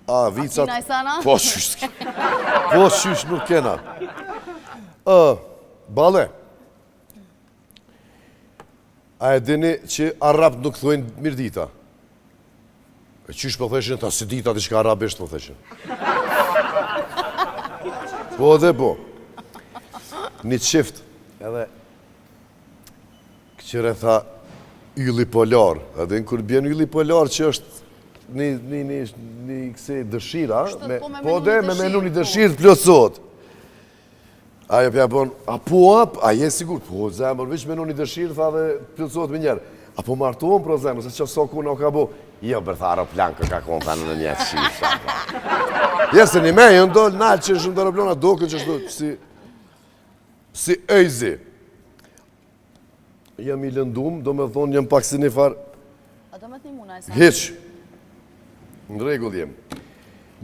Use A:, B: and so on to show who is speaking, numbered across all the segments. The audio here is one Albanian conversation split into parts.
A: A, vicat...
B: Akina i sana?
A: Po, shysh. Po, shysh nuk kena. Bale. A e dini që Arab nuk thujnë mirë dita? E qysh po theshin, ta si dita diçka arabisht po theshin. Po dhe po. Një qift, edhe këqire tha ylli polar. Edhe në kur bjen ylli polar që është një këse dëshira, po dhe me menu një dëshirë të plotësot. Ajo pja bon, a po ap, a je sigur? Po zemër, vish menu një dëshirë, tha dhe plotësot me njerë. A po martohem pro zemër, se që soku në ka bo. Jo, bërtha aeroplan kë ka konë, tha në një qishë. Jesë një me, jo ndollë nalë që shumë të aeroplana, doke që shtu si ejzi. Jam i lëndum, do me thonë, jam pak si një farë.
B: A do me të një muna e sa?
A: Hiq. Në regull jem.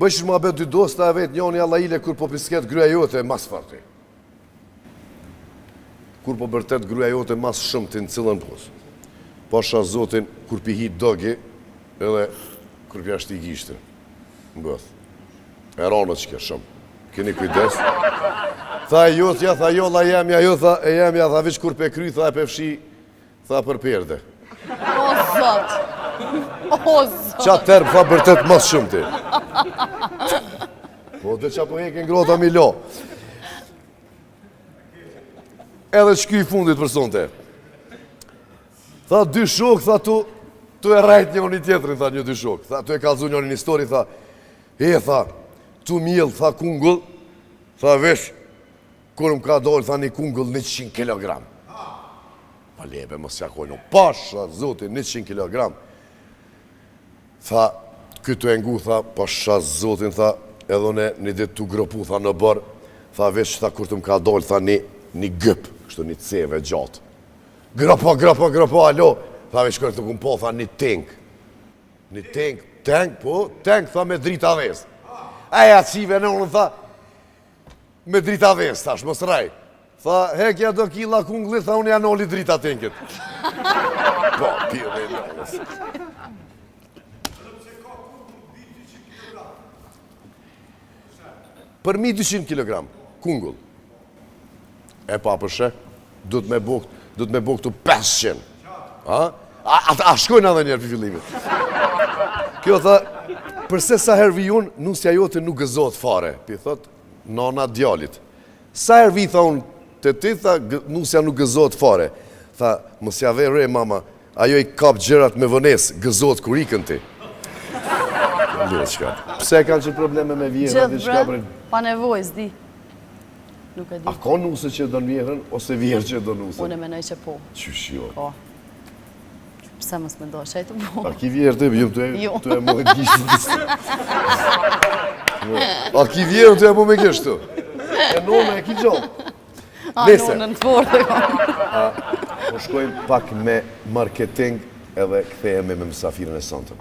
A: Bëjsh më abet dy dosta e vetë, njoni alla ile kur po pisket gruja jote e mas farti. Kur po bërtet gruja jote mas shumë të në cilën pos. Pasha zotin, kur pi hit dogi, edhe kur pi ashti i gishtë. Në bëth. E ranët që ke shumë. Keni kujdes. Tha e jo, tha jo, la jemja, jo, tha e jemja, tha vish kur pe kry, tha e pe fshi, tha për perde.
B: O, zot! O, zot!
A: Qa terp, tha bërtet mas shumë ti. Po, dhe qa po heke ngrota mi lo. Edhe shky i fundit për sonte. Tha dy shok, tha tu e rajt një një tjetërin, tha një dy shok. Tha tu e kalzu një një histori, tha, tha, tu mjell, tha kungull, tha vesh, kur më ka dollë, tha një kungull 100 kilogram. Pa lebe, mos jakojnë, pasha, zotin, 100 kilogram. Tha, këtu e ngu, tha, pasha, zotin, tha, edhe një ditë tu gropu, tha, në bërë, tha vesh, tha, kur të më ka dollë, tha, një gëp, kështu një ceve gjatë. Gropo, alo, tha vesh, kërë të kumë po, tha, një tank. Një tank, po, tank, tha, me drita vesë. Aja qive në unë, tha, me drita vesë, thash, mos raj. Tha, hekja do kila kunglit, tha, unë janë oli drita tankit. Po, pio dhe njës. Për 1200 kg, kungull. E pa përshe, du të me bo këtu 500. A shkojnë adhe njerë për fillimit. Kjo tha, përse sa herë vi unë, nusja jote nuk gëzot fare, pi thot, nana djalit. Sa herë vi, tha unë, të ti, tha, nusja nuk gëzot fare. Tha, mësja vere, mama, ajo i kap gjërat me vënes, gëzot kur ikën ti. Pse kanë që probleme me vjehrën?
B: Gjithë bre, pa nevoj, s'di. Nuk e di.
A: A ka nuse që do në vjehrën, ose vjehrë që do nuse?
B: Unë e menoj që po.
A: Qysh jo?
B: Po. Pse mos me do, shajtë po.
A: A ki vjerë të jam të e mu e gishtë. A ki vjerë të e mu me gishtë? E nona e ki gjohë.
B: A nonën të forë.
A: Po shkojmë pak me marketing edhe këthejeme me mësafirën e santën.